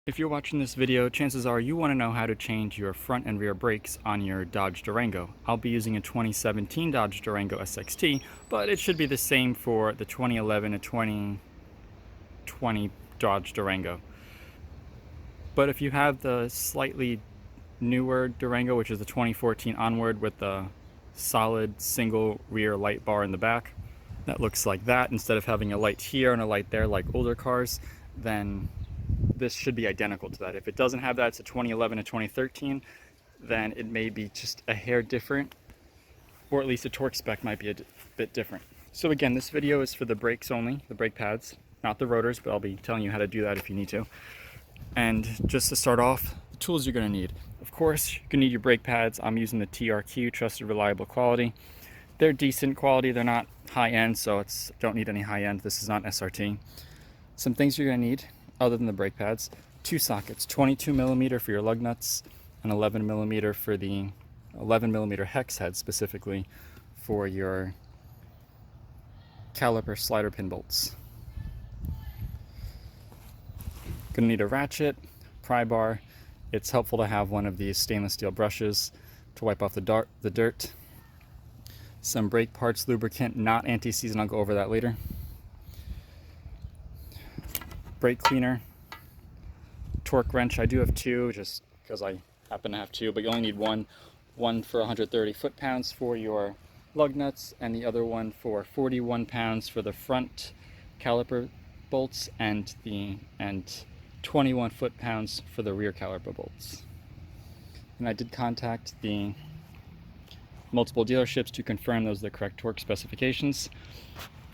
If you're watching this video, chances are you want to know how to change your front and rear brakes on your Dodge Durango. I'll be using a 2017 Dodge Durango SXT, but it should be the same for the 2011 and 2020 Dodge Durango. But if you have the slightly newer Durango, which is the 2014 onward with the solid single rear light bar in the back, that looks like that instead of having a light here and a light there like older cars, then this should be identical to that. If it doesn't have that, it's a 2011 and 2013, then it may be just a hair different, or at least the torque spec might be a bit different. So again, this video is for the brakes only, the brake pads, not the rotors, but I'll be telling you how to do that if you need to. And just to start off, the tools you're going to need. Of course, you're going to need your brake pads. I'm using the TRQ, Trusted Reliable Quality. They're decent quality, they're not high-end, so don't need any high-end. This is not SRT. Some things you're going to need other than the brake pads: two sockets, 22mm for your lug nuts and 11mm for the 11mm hex head, specifically for your caliper slider pin bolts. Gonna need a ratchet, pry bar. It's helpful to have one of these stainless steel brushes to wipe off the dirt. Some brake parts lubricant, not anti-seize, and I'll go over that later. Brake cleaner, torque wrench. I do have two just because I happen to have two, but you only need one for 130 foot-pounds for your lug nuts and the other one for 41 pounds for the front caliper bolts and 21 foot-pounds for the rear caliper bolts. And I did contact the multiple dealerships to confirm those are the correct torque specifications.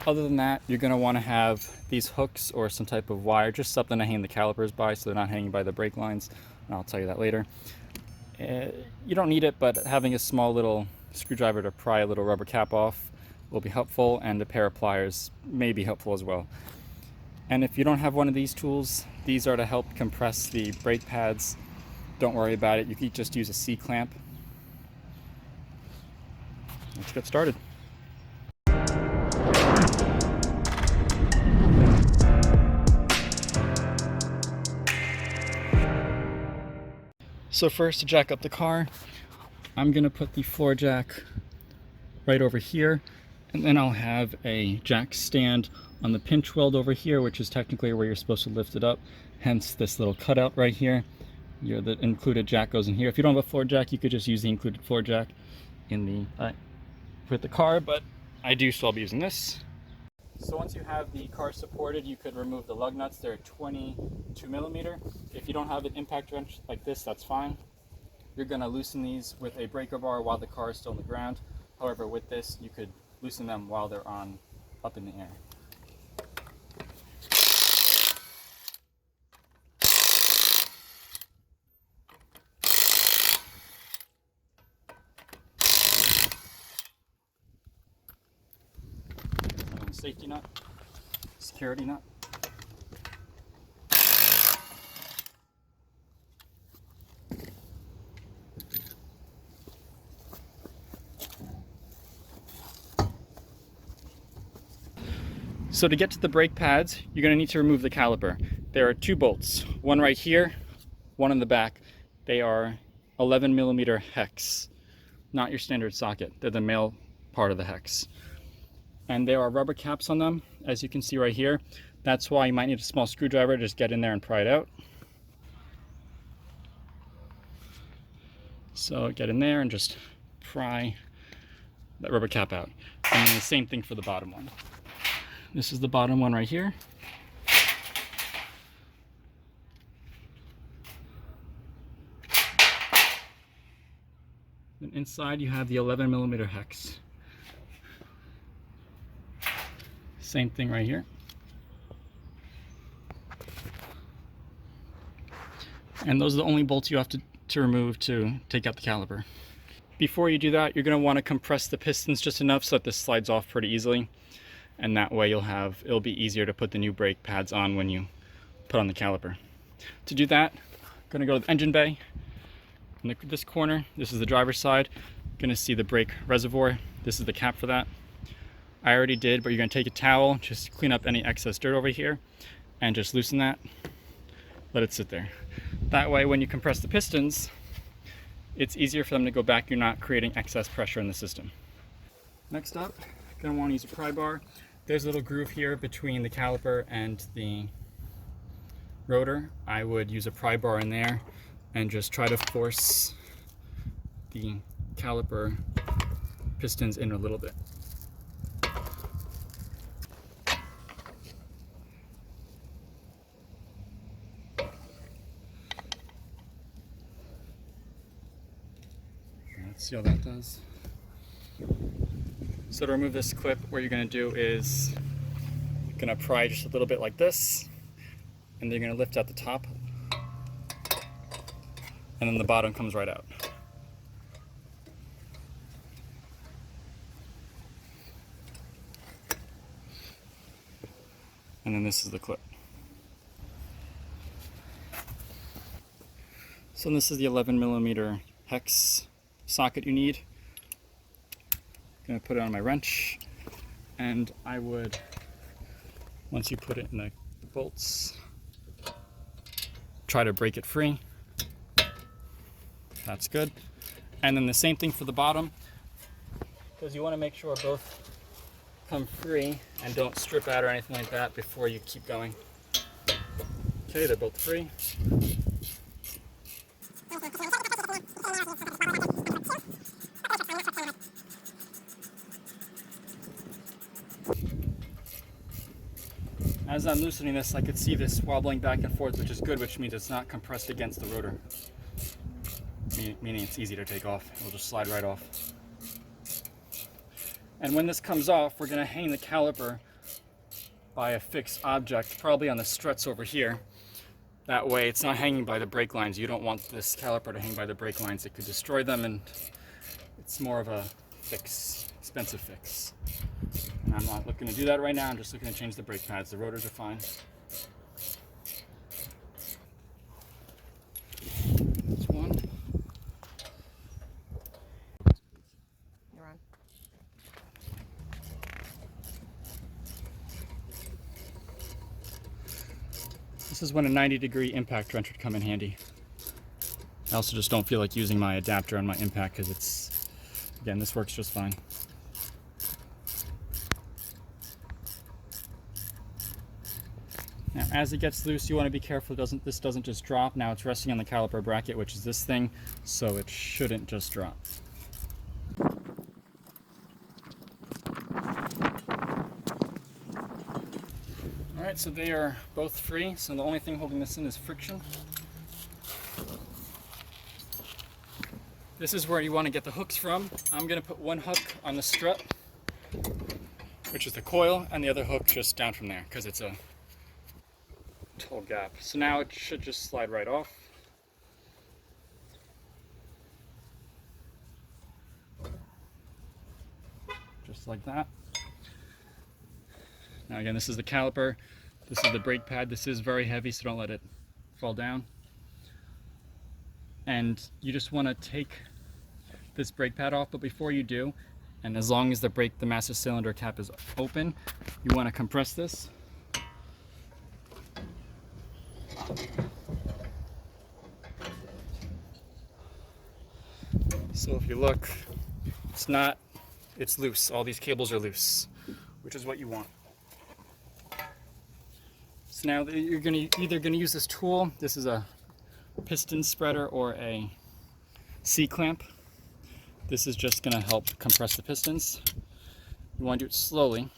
Other than that, you're going to want to have these hooks or some type of wire, just something to hang the calipers by so they're not hanging by the brake lines, and I'll tell you that later. You don't need it, but having a small little screwdriver to pry a little rubber cap off will be helpful, and a pair of pliers may be helpful as well. And if you don't have one of these tools, these are to help compress the brake pads. Don't worry about it, you can just use a C-clamp. Let's get started. So first, to jack up the car, I'm going to put the floor jack right over here, and then I'll have a jack stand on the pinch weld over here, which is technically where you're supposed to lift it up, hence this little cutout right here. The included jack goes in here. If you don't have a floor jack, you could just use the included floor jack in with the car, but I do, so I'll be using this. So once you have the car supported, you could remove the lug nuts. They're 22mm. If you don't have an impact wrench like this, that's fine. You're going to loosen these with a breaker bar while the car is still on the ground. However, with this, you could loosen them while they're up in the air. Safety nut, security nut. So to get to the brake pads, you're going to need to remove the caliper. There are two bolts, one right here, one in the back. They are 11mm hex, not your standard socket. They're the male part of the hex. And there are rubber caps on them, as you can see right here. That's why you might need a small screwdriver to just get in there and pry it out. So get in there and just pry that rubber cap out. And then the same thing for the bottom one. This is the bottom one right here. And inside you have the 11mm hex. Same thing right here. And those are the only bolts you have to remove to take out the caliper. Before you do that, you're going to want to compress the pistons just enough so that this slides off pretty easily. And that way it'll be easier to put the new brake pads on when you put on the caliper. To do that, I'm going to go to the engine bay. In this corner, this is the driver's side. You're going to see the brake reservoir. This is the cap for that. I already did, but you're going to take a towel, just clean up any excess dirt over here, and just loosen that. let it sit there. That way when you compress the pistons, it's easier for them to go back. You're not creating excess pressure in the system. Next up, you're going to want to use a pry bar. There's a little groove here between the caliper and the rotor. I would use a pry bar in there and just try to force the caliper pistons in a little bit. Let's see how that does. So to remove this clip, what you're going to do is you're going to pry just a little bit like this, and then you're going to lift out the top, and then the bottom comes right out. And then this is the clip. So this is the 11mm hex socket you need. I'm going to put it on my wrench, and I would, once you put it in the bolts, try to break it free. That's good. And then the same thing for the bottom, because you want to make sure both come free and don't strip out or anything like that before you keep going. Okay, they're both free. As I'm loosening this, I could see this wobbling back and forth, which is good, which means it's not compressed against the rotor. Meaning it's easy to take off. It'll just slide right off. And when this comes off, we're going to hang the caliper by a fixed object, probably on the struts over here. That way it's not hanging by the brake lines. You don't want this caliper to hang by the brake lines. It could destroy them, and it's more of a fix, expensive fix. And I'm not looking to do that right now. I'm just looking to change the brake pads. The rotors are fine. That's one. You're on. This is when a 90-degree impact wrench would come in handy. I also just don't feel like using my adapter on my impact because it's, again, this works just fine. Now, as it gets loose, you want to be careful this doesn't just drop. Now it's resting on the caliper bracket, which is this thing, so it shouldn't just drop. Alright, so they are both free, so the only thing holding this in is friction. This is where you want to get the hooks from. I'm going to put one hook on the strut, which is the coil, and the other hook just down from there, because it's a tall gap. So now it should just slide right off. Just like that. Now again, this is the caliper, this is the brake pad. This is very heavy, so don't let it fall down. And you just want to take this brake pad off, but before you do, and as long as the master cylinder cap is open, you want to compress this. So if you look, it's loose. All these cables are loose, which is what you want. So now you're either going to use this tool. This is a piston spreader or a C-clamp. This is just going to help compress the pistons. You want to do it slowly.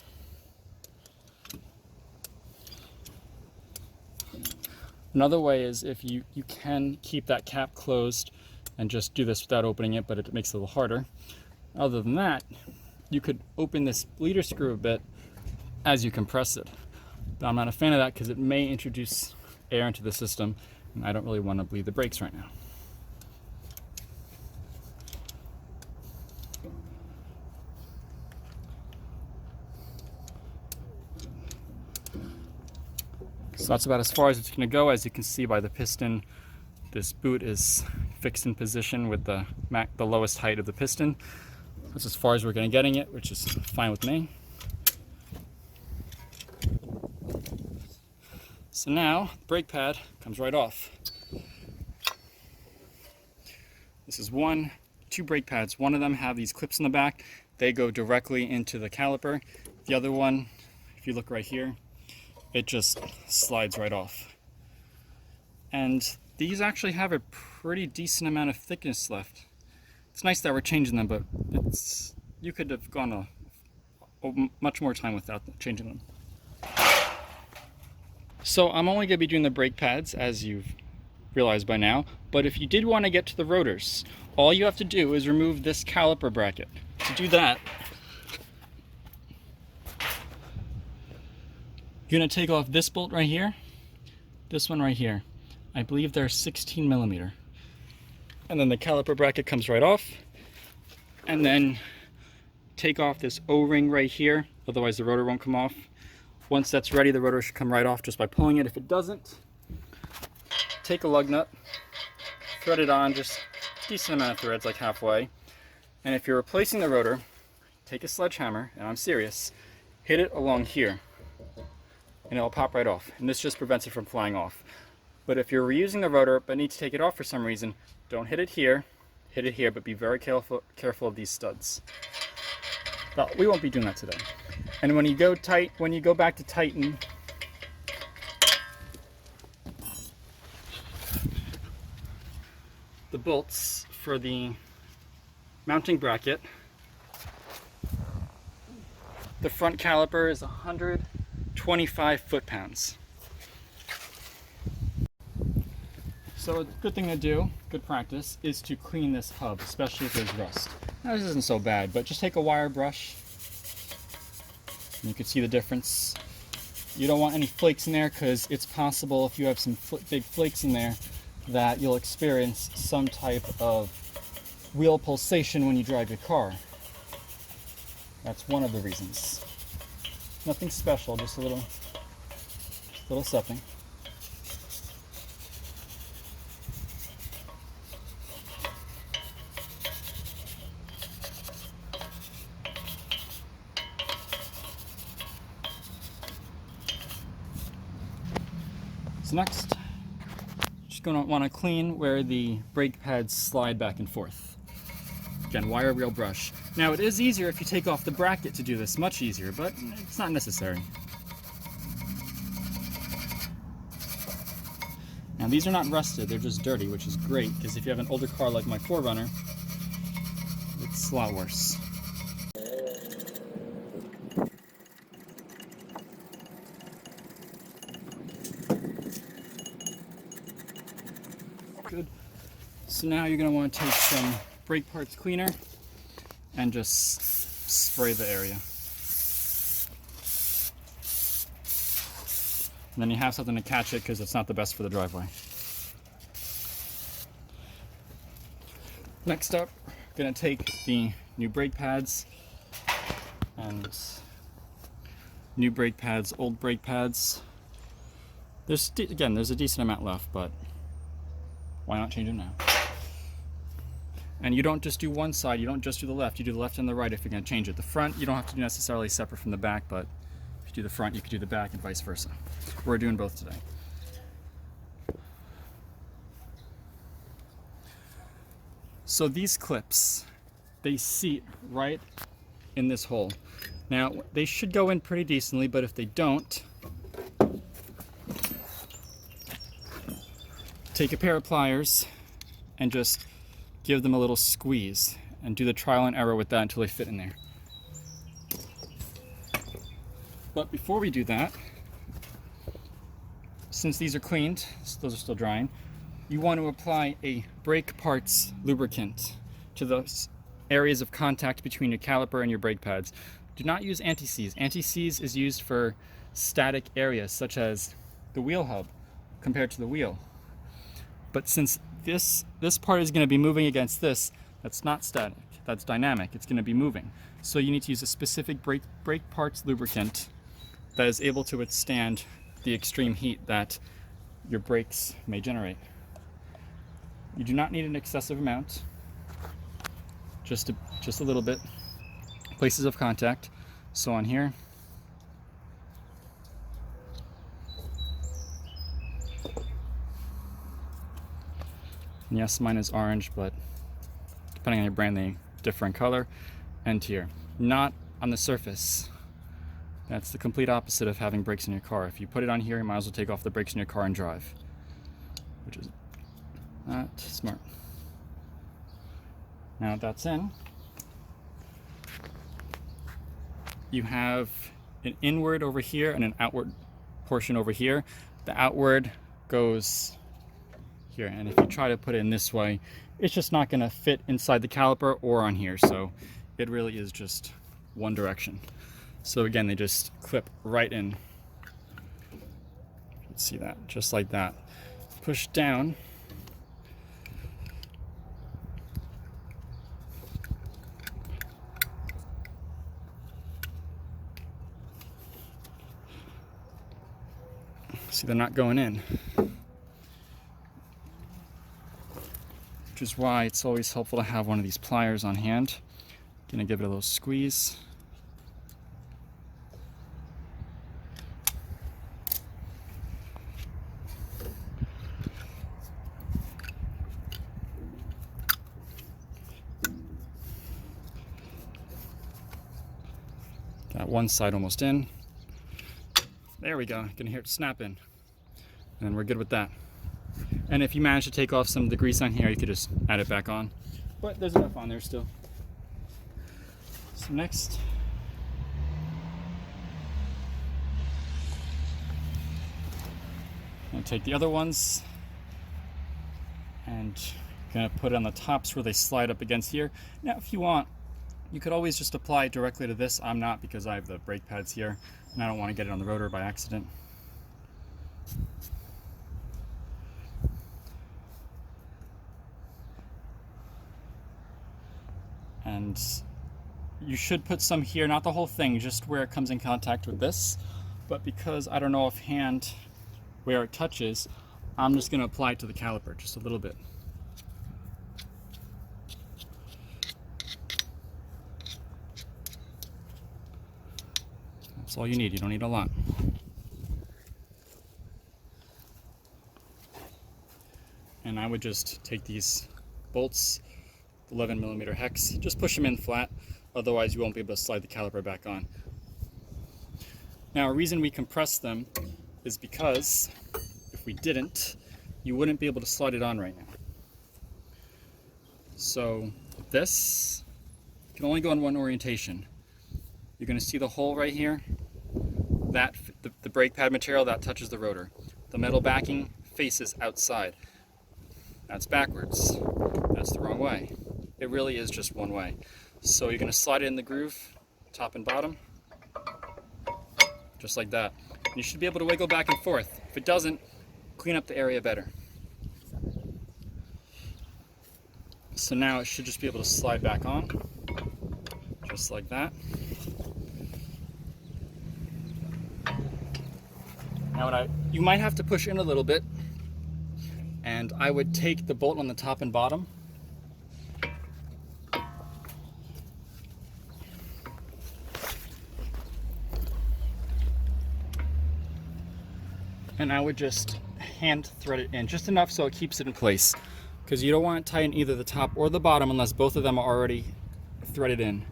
Another way is if you can keep that cap closed and just do this without opening it, but it makes it a little harder. Other than that, you could open this bleeder screw a bit as you compress it. But I'm not a fan of that because it may introduce air into the system, and I don't really want to bleed the brakes right now. So that's about as far as it's going to go. As you can see by the piston, this boot is fixed in position with the lowest height of the piston. That's as far as we're going to getting it, which is fine with me. So now the brake pad comes right off. This is two brake pads. One of them have these clips in the back. They go directly into the caliper. The other one, if you look right here, it just slides right off. And these actually have a pretty decent amount of thickness left. It's nice that we're changing them, but you could have gone much more time without changing them. So I'm only going to be doing the brake pads, as you've realized by now, but if you did want to get to the rotors, all you have to do is remove this caliper bracket. To do that, you're going to take off this bolt right here, this one right here. I believe they're 16 millimeter. And then the caliper bracket comes right off. And then take off this O-ring right here, otherwise the rotor won't come off. Once that's ready, the rotor should come right off just by pulling it. If it doesn't, take a lug nut, thread it on, just a decent amount of threads, like halfway. And if you're replacing the rotor, take a sledgehammer, and I'm serious, hit it along here, and it'll pop right off. And this just prevents it from flying off. But if you're reusing the rotor but need to take it off for some reason, don't hit it here, but be very careful of these studs. Well, we won't be doing that today. And when you go back to tighten, the bolts for the mounting bracket, the front caliper is 125 foot-pounds. So a good thing to do, good practice, is to clean this hub, especially if there's rust. Now this isn't so bad, but just take a wire brush, and you can see the difference. You don't want any flakes in there, because it's possible if you have some big flakes in there that you'll experience some type of wheel pulsation when you drive your car. That's one of the reasons. Nothing special, just a little something. So next, just going to want to clean where the brake pads slide back and forth. Again, wire wheel brush. Now it is easier if you take off the bracket to do this, much easier, but it's not necessary. Now these are not rusted, they're just dirty, which is great, because if you have an older car like my 4Runner, it's a lot worse. Good. So now you're going to want to take some brake parts cleaner and just spray the area. And then you have something to catch it, because it's not the best for the driveway. Next up, I'm going to take the new brake pads and new brake pads, old brake pads. There's a decent amount left, but why not change them now? And you don't just do one side, you don't just do the left, you do the left and the right if you're going to change it. The front, you don't have to do necessarily separate from the back, but if you do the front, you could do the back and vice versa. We're doing both today. So these clips, they seat right in this hole. Now, they should go in pretty decently, but if they don't, take a pair of pliers and just give them a little squeeze and do the trial and error with that until they fit in there. But before we do that, since these are cleaned, those are still drying, you want to apply a brake parts lubricant to those areas of contact between your caliper and your brake pads. Do not use anti-seize. Anti-seize is used for static areas such as the wheel hub compared to the wheel. But since this part is going to be moving against this, that's not static, that's dynamic, it's going to be moving. So you need to use a specific brake parts lubricant that is able to withstand the extreme heat that your brakes may generate. You do not need an excessive amount, just a little bit. Places of contact, so on here, And yes, mine is orange, but depending on your brand, they differ in color. And here, not on the surface. That's the complete opposite of having brakes in your car. If you put it on here, you might as well take off the brakes in your car and drive, which is not smart. Now that that's in, you have an inward over here and an outward portion over here. The outward goes here, and if you try to put it in this way, it's just not going to fit inside the caliper or on here, so it really is just one direction. So again, they just clip right in. Let's see that, just like that. Push down. See, they're not going in. Which is why it's always helpful to have one of these pliers on hand. Gonna give it a little squeeze. Got one side almost in. There we go. You can hear it snap in. And we're good with that. And if you manage to take off some of the grease on here, you could just add it back on. But there's enough on there still. So next, I'm gonna take the other ones and gonna put it on the tops where they slide up against here. Now, if you want, you could always just apply it directly to this. I'm not, because I have the brake pads here and I don't want to get it on the rotor by accident. And you should put some here, not the whole thing, just where it comes in contact with this. But because I don't know offhand where it touches, I'm just going to apply it to the caliper just a little bit. That's all you need. You don't need a lot. And I would just take these bolts, 11mm hex, just push them in flat, otherwise you won't be able to slide the caliper back on. Now, a reason we compress them is because if we didn't, you wouldn't be able to slide it on right now. So this can only go in one orientation. You're going to see the hole right here. That the brake pad material that touches the rotor. The metal backing faces outside. That's backwards. That's the wrong way. It really is just one way. So you're going to slide it in the groove, top and bottom, just like that. And you should be able to wiggle back and forth. If it doesn't, clean up the area better. So now it should just be able to slide back on, just like that. Now you might have to push in a little bit, and I would take the bolt on the top and bottom, and I would just hand thread it in, just enough so it keeps it in place, because you don't want it tight in either the top or the bottom unless both of them are already threaded in.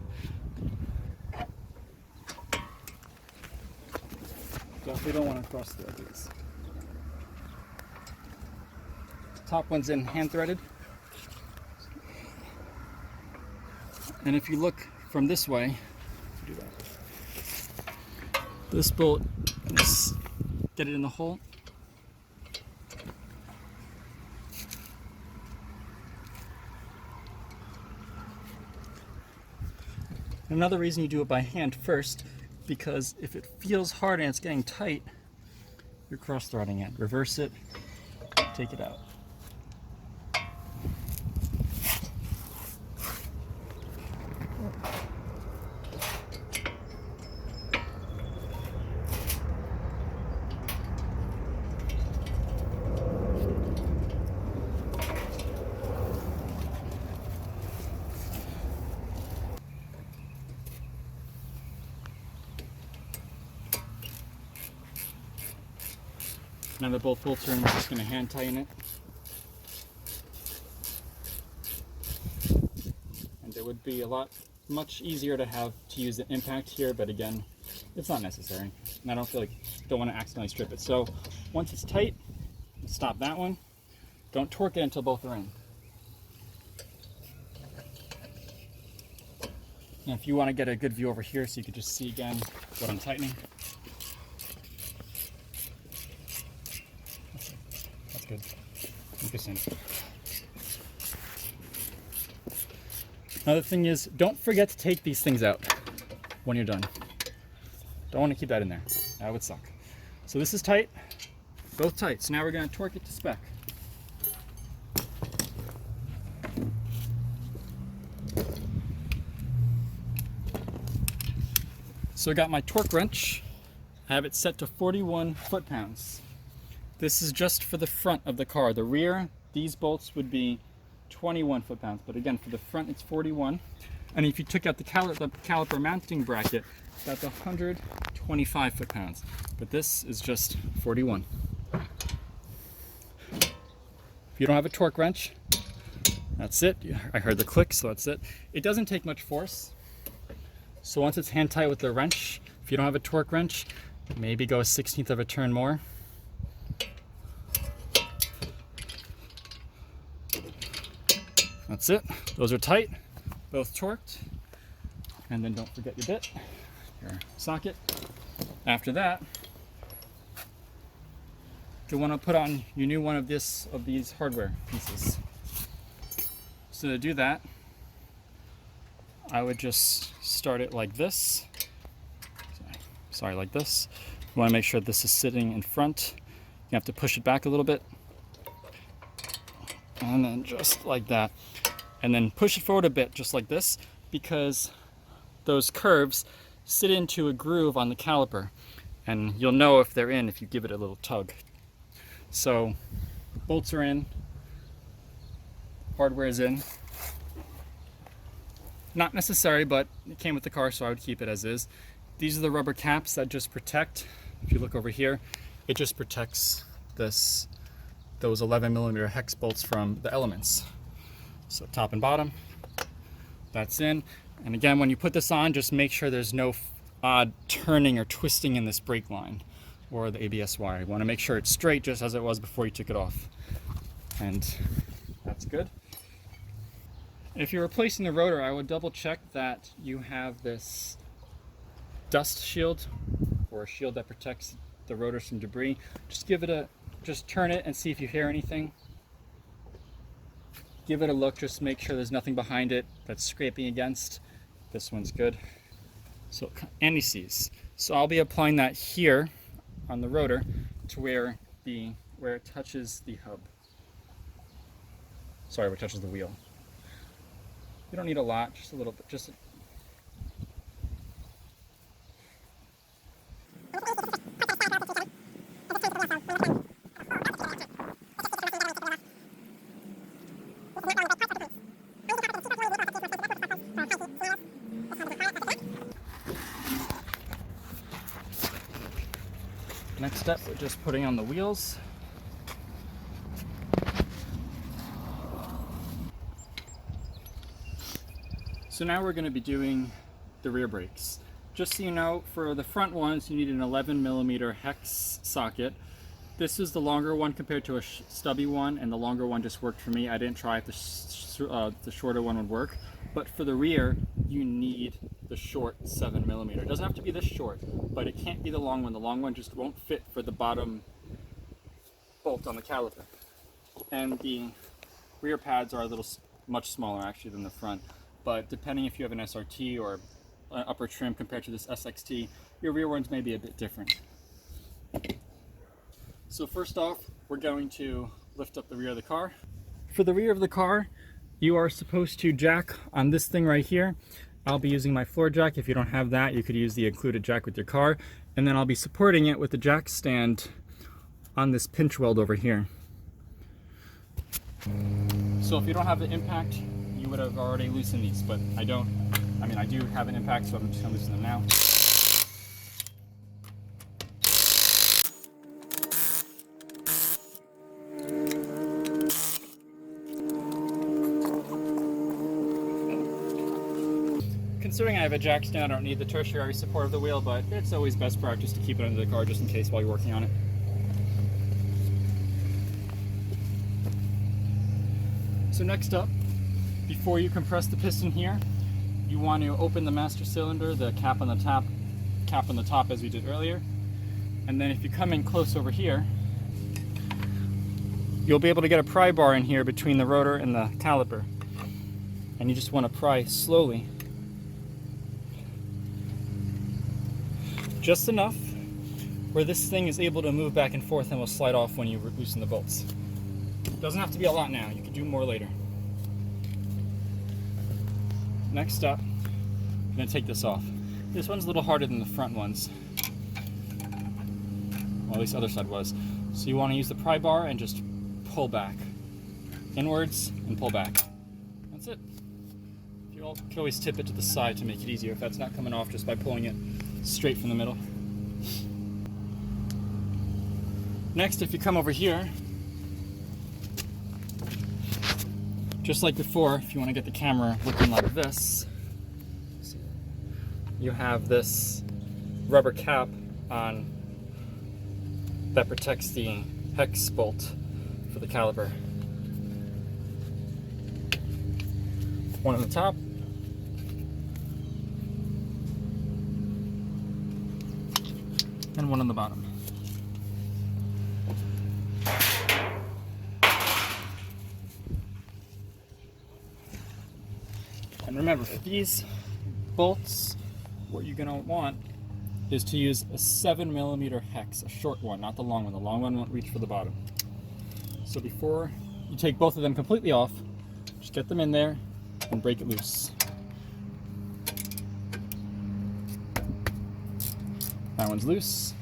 Definitely don't want to cross thread these. Top one's in hand threaded, and if you look from this way, do that. This bolt, let's get it in the hole. Another reason you do it by hand first, because if it feels hard and it's getting tight, you're cross-threading it. Reverse it, take it out. Now that both bolts are in, we're just going to hand tighten it. would be much easier to use the impact here, but again, it's not necessary. And I don't want to accidentally strip it. So once it's tight, stop that one. Don't torque it until both are in. And if you want to get a good view over here so you can just see again what I'm tightening. That's good. Interesting. Another thing is, don't forget to take these things out when you're done. Don't want to keep that in there. That would suck. So this is tight, both tight. So now we're going to torque it to spec. So I got my torque wrench. I have it set to 41 foot-pounds. This is just for the front of the car. The rear, these bolts would be 21 foot-pounds, but again, for the front it's 41. And if you took out the caliper mounting bracket, that's 125 foot-pounds. But this is just 41. If you don't have a torque wrench, that's it. I heard the click, so that's it. It doesn't take much force. So once it's hand tight with the wrench, if you don't have a torque wrench, maybe go a 1/16 of a turn more. That's it. Those are tight, both torqued. And then don't forget your bit, your socket. After that, you want to put on your new one of these hardware pieces. So to do that, I would just start it like this. Sorry, like this. You want to make sure this is sitting in front. You have to push it back a little bit. And then just like that. And then push it forward a bit, just like this, because those curves sit into a groove on the caliper. And you'll know if they're in if you give it a little tug. So, bolts are in. Hardware is in. Not necessary, but it came with the car, so I would keep it as is. These are the rubber caps that just protect. If you look over here, it just protects those 11mm hex bolts from the elements. So top and bottom, that's in. And again, when you put this on, just make sure there's no odd turning or twisting in this brake line or the ABS wire. You want to make sure it's straight just as it was before you took it off. And that's good. If you're replacing the rotor, I would double check that you have this dust shield or a shield that protects the rotors from debris. Just turn it and see if you hear anything. Give it a look, just make sure there's nothing behind it that's scraping against. This one's good. So anti-seize. So I'll be applying that here on the rotor to where it touches the hub. Sorry, where it touches the wheel. You don't need a lot, just a little bit. Next step, we're just putting on the wheels. So now we're going to be doing the rear brakes. Just so you know, for the front ones, you need an 11mm hex socket. This is the longer one compared to a stubby one, and the longer one just worked for me. I didn't try if the shorter one would work. But for the rear, you need the short 7mm. It doesn't have to be this short, but it can't be the long one. The long one just won't fit for the bottom bolt on the caliper. And the rear pads are much smaller actually than the front. But depending if you have an SRT or an upper trim compared to this SXT, your rear ones may be a bit different. So first off, we're going to lift up the rear of the car. For the rear of the car, you are supposed to jack on this thing right here. I'll be using my floor jack. If you don't have that, you could use the included jack with your car. And then I'll be supporting it with the jack stand on this pinch weld over here. So if you don't have the impact, you would have already loosened these, but I don't. I mean, I do have an impact, so I'm just gonna loosen them now. considering I have a jack stand, I don't need the tertiary support of the wheel, but it's always best practice to keep it under the car just in case while you're working on it. So next up, before you compress the piston here, you want to open the master cylinder, the cap on the top as we did earlier. And then if you come in close over here, you'll be able to get a pry bar in here between the rotor and the caliper. And you just want to pry slowly. Just enough where this thing is able to move back and forth and will slide off when you loosen the bolts. Doesn't have to be a lot now, you can do more later. Next up, I'm going to take this off. This one's a little harder than the front ones. Well, at least the other side was. So you want to use the pry bar and just pull back. Inwards and pull back. That's it. You can always tip it to the side to make it easier if that's not coming off just by pulling it straight from the middle. Next, if you come over here, just like before, if you want to get the camera looking like this, you have this rubber cap on that protects the hex bolt for the caliper. One on the top, and one on the bottom. And remember, for these bolts, what you're going to want is to use a 7mm hex, a short one, not the long one. The long one won't reach for the bottom. So before you take both of them completely off, just get them in there and break it loose. That one's loose.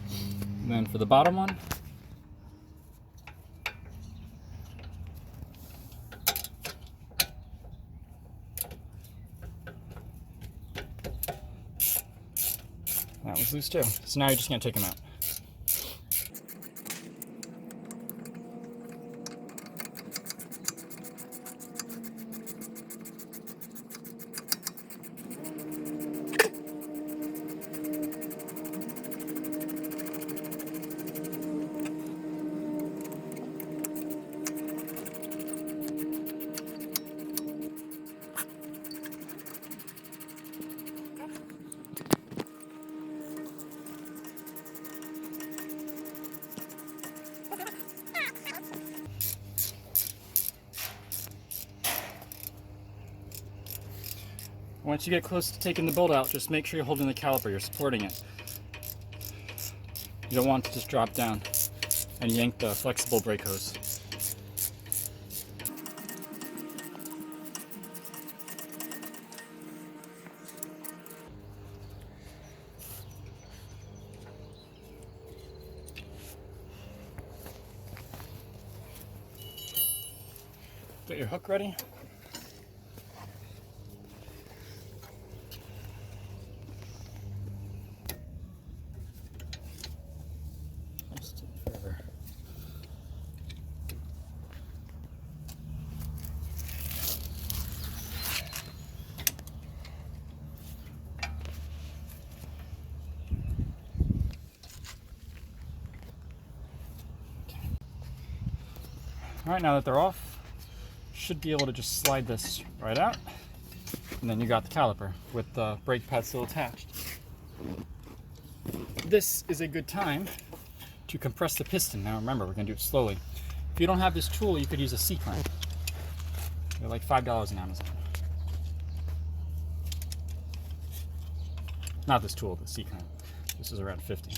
And then for the bottom one, that was loose too. So now you're just going to take them out. Once you get close to taking the bolt out, just make sure you're holding the caliper, you're supporting it. You don't want it to just drop down and yank the flexible brake hose. Get your hook ready. All right, now that they're off, should be able to just slide this right out, and then you got the caliper with the brake pad still attached. This is a good time to compress the piston. Now remember, we're going to do it slowly. If you don't have this tool, you could use a C-clamp. They're like $5 on Amazon. Not this tool, the C-clamp. This is around 50.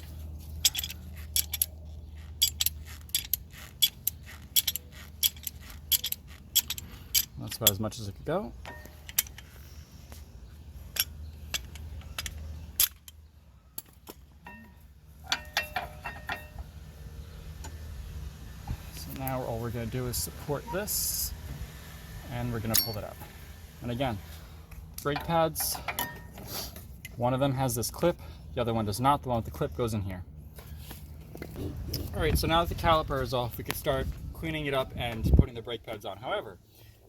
That's about as much as it could go. So now all we're going to do is support this, and we're going to pull it out. And again, brake pads, one of them has this clip, the other one does not. The one with the clip goes in here. Alright, so now that the caliper is off, we can start cleaning it up and putting the brake pads on. However,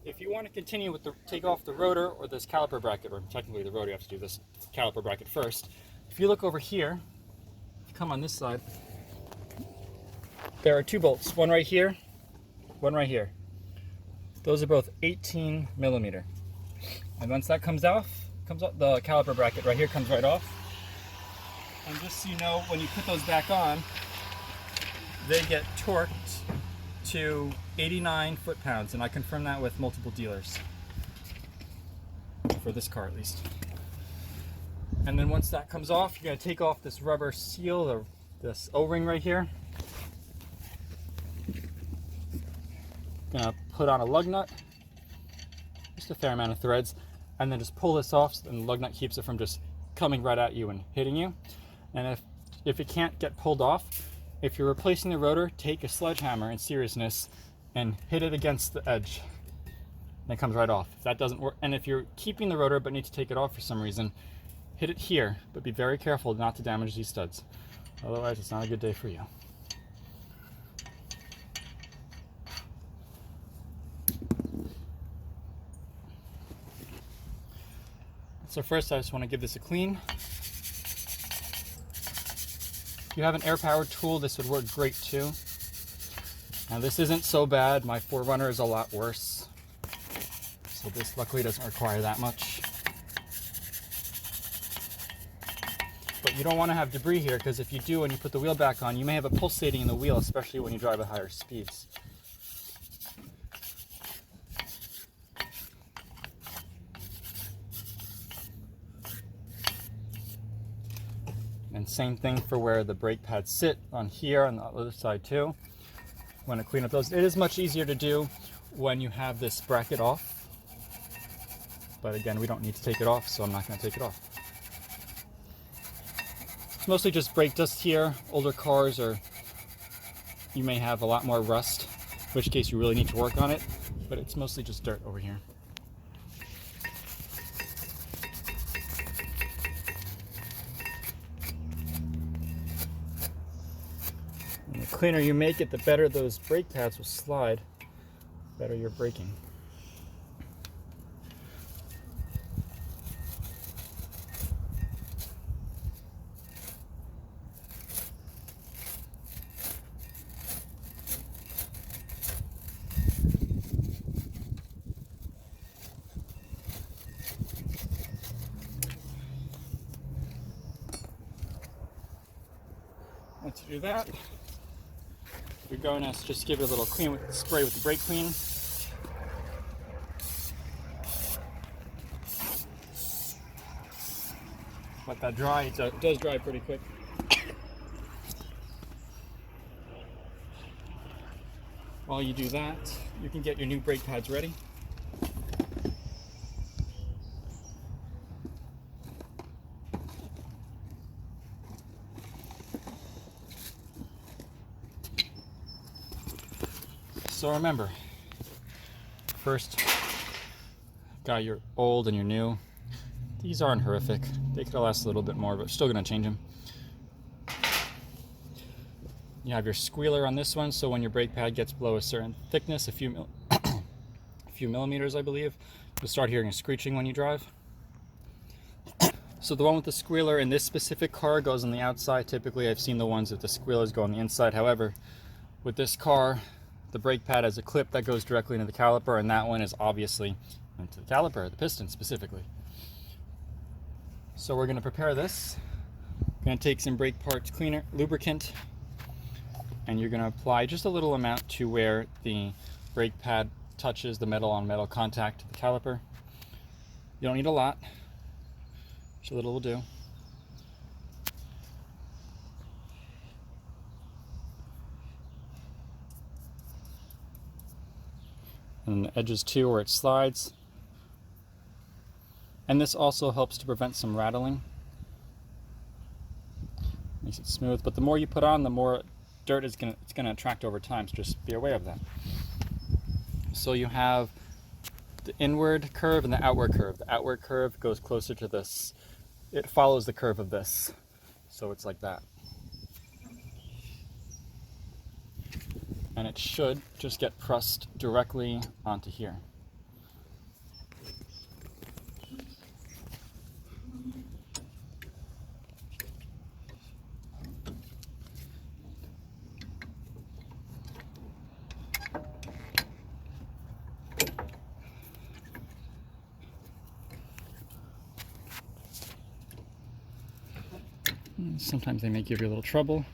if you want to continue with take off the rotor or this caliper bracket, or technically the rotor, you have to do this caliper bracket first. If you look over here, if you come on this side, there are two bolts, one right here, one right here. Those are both 18 millimeter. And once that comes off, the caliper bracket right here comes right off. And just so you know, when you put those back on, they get torqued to 89 foot-pounds, and I confirmed that with multiple dealers, for this car at least. And then once that comes off, you're going to take off this rubber seal, or this O-ring right here. Gonna put on a lug nut, just a fair amount of threads, and then just pull this off, so the lug nut keeps it from just coming right at you and hitting you. And if it can't get pulled off, if you're replacing the rotor, take a sledgehammer in seriousness and hit it against the edge. And it comes right off. If that doesn't work, and if you're keeping the rotor but need to take it off for some reason, hit it here, but be very careful not to damage these studs. Otherwise, it's not a good day for you. So first, I just want to give this a clean. If you have an air-powered tool, this would work great too. Now this isn't so bad. My 4Runner is a lot worse. So this luckily doesn't require that much. But you don't want to have debris here, because if you do and you put the wheel back on, you may have it pulsating in the wheel, especially when you drive at higher speeds. And same thing for where the brake pads sit, on here on the other side too. Want to clean up those. It is much easier to do when you have this bracket off. But again, we don't need to take it off, so I'm not going to take it off. It's mostly just brake dust here. Older cars, or you may have a lot more rust, in which case you really need to work on it. But it's mostly just dirt over here. And the cleaner you make it, the better those brake pads will slide, the better your braking. Once you do that, you're going to just give it a little clean with the spray with the brake clean. Let that dry. It does dry pretty quick. While you do that, you can get your new brake pads ready. So remember, first, got your old and your new. These aren't horrific. They could last a little bit more, but still gonna change them. You have your squealer on this one, so when your brake pad gets below a certain thickness, a few millimeters, I believe, you'll start hearing a screeching when you drive. So the one with the squealer in this specific car goes on the outside. Typically, I've seen the ones with the squealers go on the inside. However, with this car, the brake pad has a clip that goes directly into the caliper, and that one is obviously into the caliper, the piston specifically. So we're going to prepare this. We're going to take some brake parts cleaner, lubricant, and you're going to apply just a little amount to where the brake pad touches the metal on metal contact to the caliper. You don't need a lot, just a little will do. And the edges too, where it slides. And this also helps to prevent some rattling. Makes it smooth, but the more you put on, the more dirt it's gonna attract over time, so just be aware of that. So you have the inward curve and the outward curve. The outward curve goes closer to this. It follows the curve of this. So it's like that. And it should just get pressed directly onto here. Sometimes they may give you a little trouble.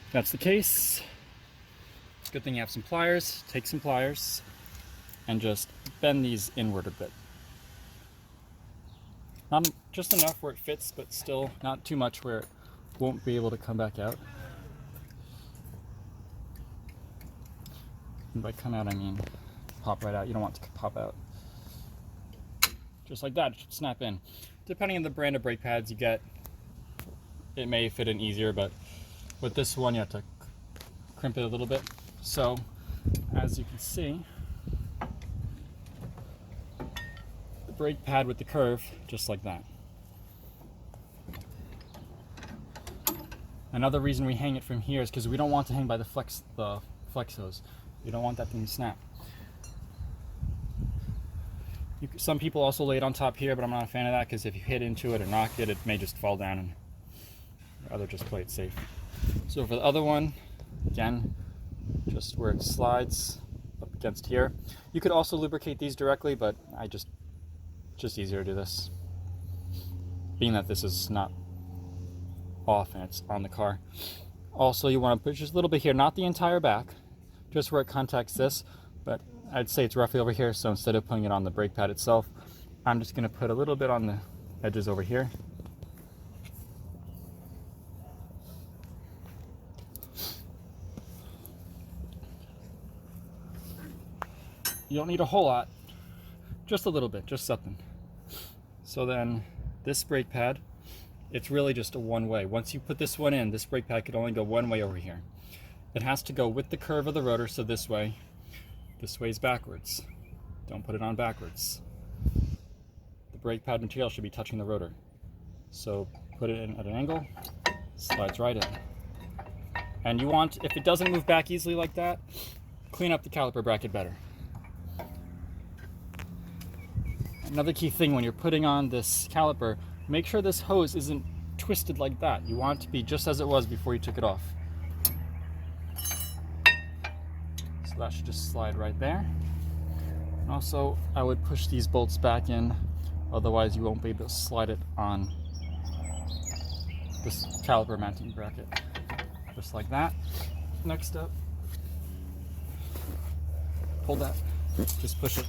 If that's the case, it's a good thing you have some pliers. Take some pliers and just bend these inward a bit. Not just enough where it fits, but still not too much where it won't be able to come back out. And by come out, I mean pop right out. You don't want it to pop out. Just like that, it should snap in. Depending on the brand of brake pads you get, it may fit in easier, but with this one you have to crimp it a little bit. So, as you can see, the brake pad with the curve, just like that. Another reason we hang it from here is because we don't want to hang by the flex hose. You don't want that thing to snap. Some people also lay it on top here, but I'm not a fan of that because if you hit into it or knock it, it may just fall down, and I'd rather just play it safe. So for the other one, again, just where it slides up against here. You could also lubricate these directly, but just easier to do this. Being that this is not off and it's on the car. Also, you want to put just a little bit here, not the entire back, just where it contacts this, but I'd say it's roughly over here, so instead of putting it on the brake pad itself, I'm just going to put a little bit on the edges over here. You don't need a whole lot, just a little bit, just something. So then this brake pad, it's really just a one way. Once you put this one in, this brake pad could only go one way over here. It has to go with the curve of the rotor, so this way is backwards. Don't put it on backwards. The brake pad material should be touching the rotor. So put it in at an angle, slides right in. And you want, if it doesn't move back easily like that, clean up the caliper bracket better. Another key thing when you're putting on this caliper, make sure this hose isn't twisted like that. You want it to be just as it was before you took it off. So that should just slide right there. And also, I would push these bolts back in, otherwise you won't be able to slide it on this caliper mounting bracket. Just like that. Next up, pull that, just push it.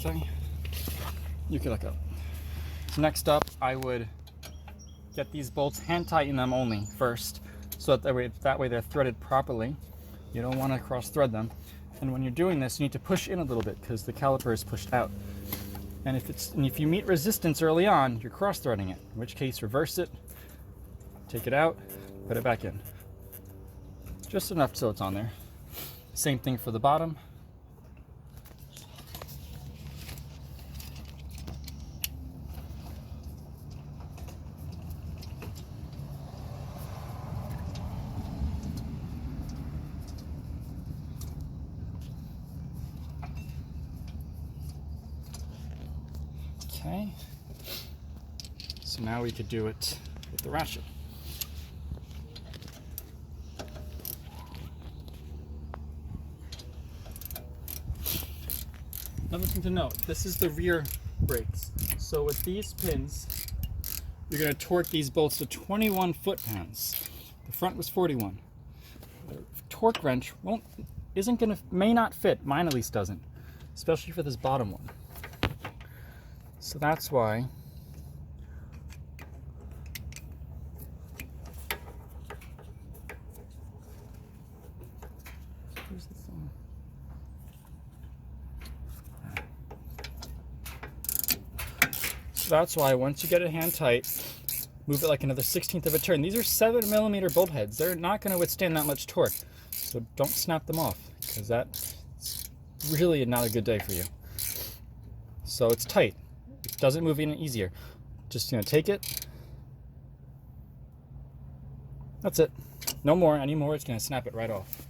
Okay, you can let go. Next up, I would get these bolts, hand tighten them only first, so that way they're threaded properly. You don't want to cross thread them. And when you're doing this, you need to push in a little bit because the caliper is pushed out. And if you meet resistance early on, you're cross threading it. In which case, reverse it, take it out, put it back in. Just enough so it's on there. Same thing for the bottom. Okay, so now we could do it with the ratchet. Another thing to note, this is the rear brakes. So with these pins, you're going to torque these bolts to 21 foot-pounds. The front was 41. The torque wrench may not fit, mine at least doesn't, especially for this bottom one. So that's why where's the thing? So that's why once you get it hand tight, move it like another 1/16 of a turn. These are 7mm bolt heads. They're not going to withstand that much torque. So don't snap them off, because that's really not a good day for you. So it's tight. It doesn't move any easier. Just take it. That's it. No more anymore. It's going to snap it right off.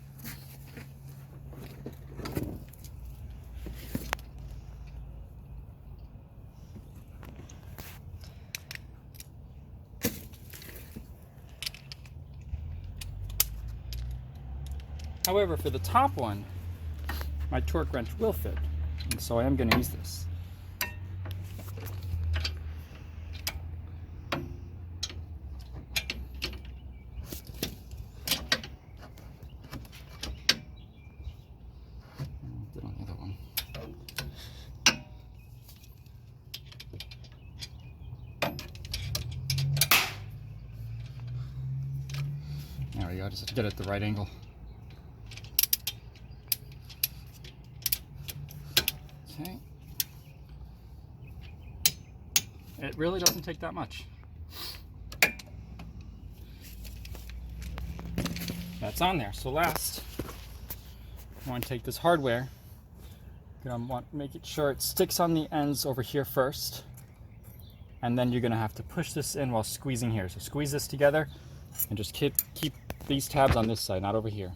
However, for the top one, my torque wrench will fit, and so I am going to use this. There you go, just have to get it at the right angle. Okay. It really doesn't take that much. That's on there. So last, I want to take this hardware. You're going to want to make it sure it sticks on the ends over here first. And then you're going to have to push this in while squeezing here. So squeeze this together and just keep these tabs on this side, not over here.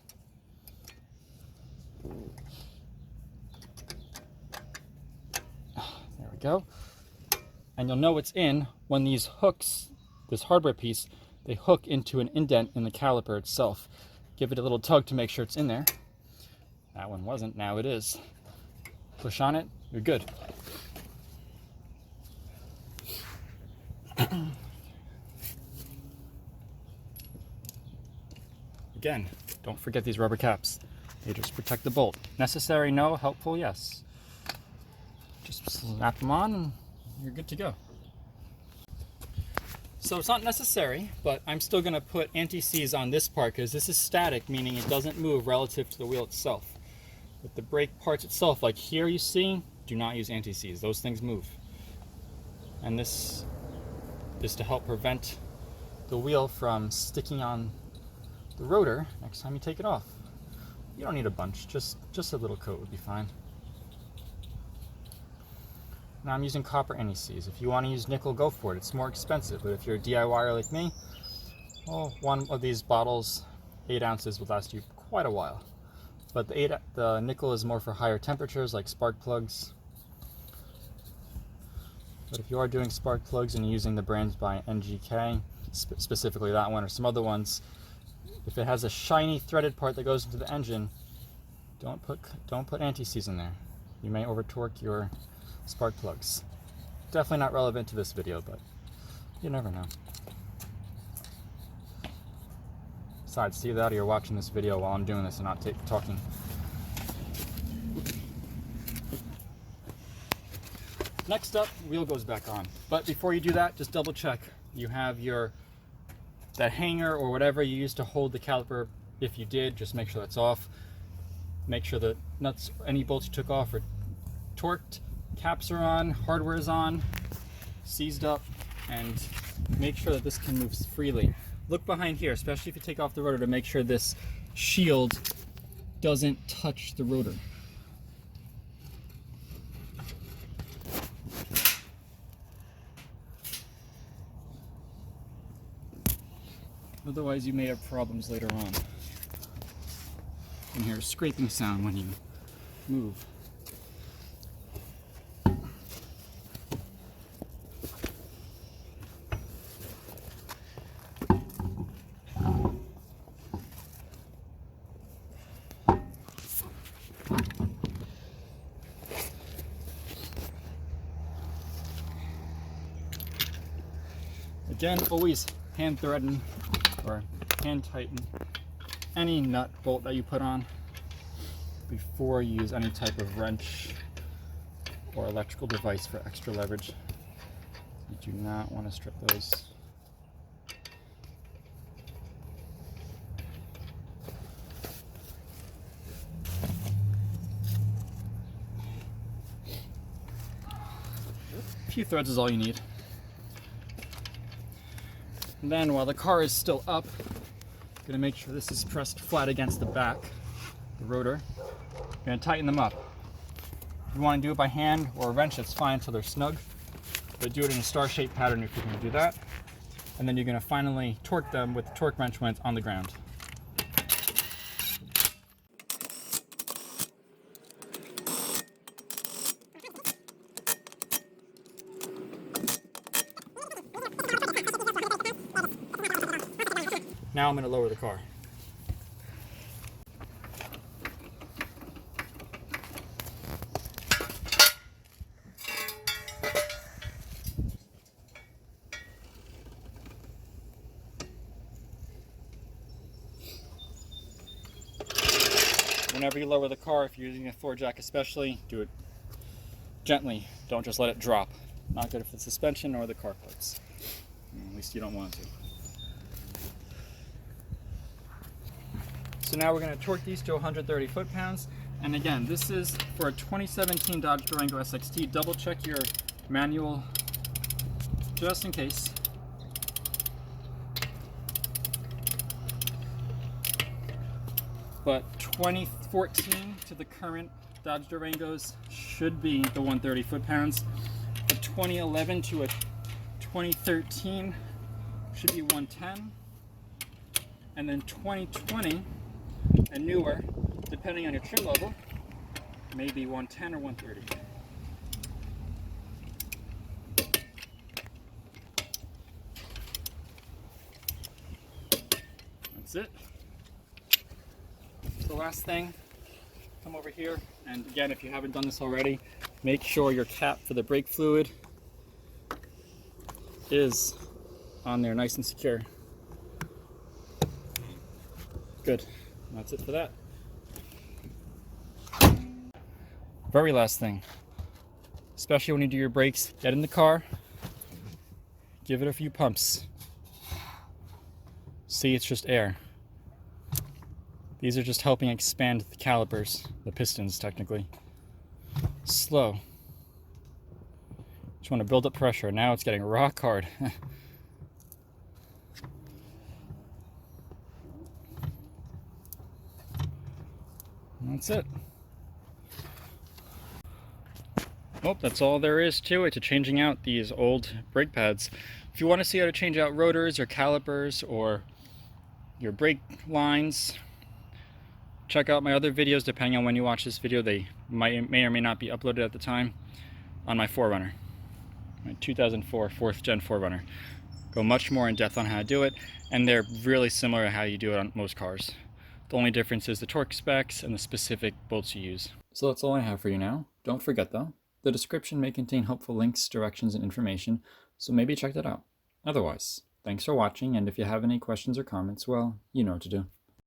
There we go. And you'll know it's in when these hooks, this hardware piece, they hook into an indent in the caliper itself. Give it a little tug to make sure it's in there. That one wasn't, now it is. Push on it, you're good. Again, don't forget these rubber caps. They just protect the bolt. Necessary, no. Helpful, yes. Just snap them on and you're good to go. So it's not necessary, but I'm still going to put anti-seize on this part because this is static, meaning it doesn't move relative to the wheel itself. With the brake parts itself, like here you see, do not use anti-seize. Those things move. And this is to help prevent the wheel from sticking on the rotor next time you take it off. You don't need a bunch, just a little coat would be fine. Now I'm using copper anti-seize. If you want to use nickel, go for it. It's more expensive, but if you're a DIYer like me, well, one of these bottles, 8 ounces, would last you quite a while. But the nickel is more for higher temperatures, like spark plugs. But if you are doing spark plugs and you're using the brands by NGK, specifically that one or some other ones, if it has a shiny threaded part that goes into the engine, don't put anti-seize in there. You may over torque your spark plugs. Definitely not relevant to this video, but you never know. Besides, see that you're watching this video while I'm doing this and not talking. Next up, wheel goes back on. But before you do that, just double check. You have that hanger or whatever you used to hold the caliper. If you did, just make sure that's off. Make sure the nuts, any bolts you took off are torqued. Caps are on, hardware is on, seized up, and make sure that this can move freely. Look behind here, especially if you take off the rotor, to make sure this shield doesn't touch the rotor. Otherwise you may have problems later on. You can hear a scraping sound when you move. Again, always hand threaden or hand tighten any nut bolt that you put on before you use any type of wrench or electrical device for extra leverage. You do not want to strip those. A few threads is all you need. And then while the car is still up, I'm gonna make sure this is pressed flat against the back, the rotor. I'm gonna tighten them up. If you want to do it by hand or a wrench, that's fine until they're snug. But do it in a star-shaped pattern if you're gonna do that. And then you're gonna finally torque them with the torque wrench when it's on the ground. Now I'm going to lower the car. Whenever you lower the car, if you're using a floor jack especially, do it gently. Don't just let it drop. Not good for the suspension or the car parts. At least you don't want to. So now we're going to torque these to 130 foot-pounds. And again, this is for a 2017 Dodge Durango SXT. Double check your manual just in case. But 2014 to the current Dodge Durangos should be the 130 foot-pounds. The 2011 to a 2013 should be 110. And then 2020 and newer, depending on your trim level, maybe 110 or 130. That's it. The last thing, come over here, and again, if you haven't done this already, make sure your cap for the brake fluid is on there nice and secure. Good. That's it for that. Very last thing, especially when you do your brakes, get in the car, give it a few pumps. See, it's just air. These are just helping expand the calipers, the pistons technically. Slow. Just want to build up pressure. Now it's getting rock hard. That's it. Well, that's all there is to it, to changing out these old brake pads. If you want to see how to change out rotors or calipers or your brake lines, check out my other videos. Depending on when you watch this video, they may or may not be uploaded at the time, on my 4Runner, my 2004 4th gen 4Runner. Go much more in depth on how to do it, and they're really similar to how you do it on most cars. The only difference is the torque specs and the specific bolts you use. So that's all I have for you now. Don't forget though, the description may contain helpful links, directions, and information, so maybe check that out. Otherwise, thanks for watching, and if you have any questions or comments, well, you know what to do.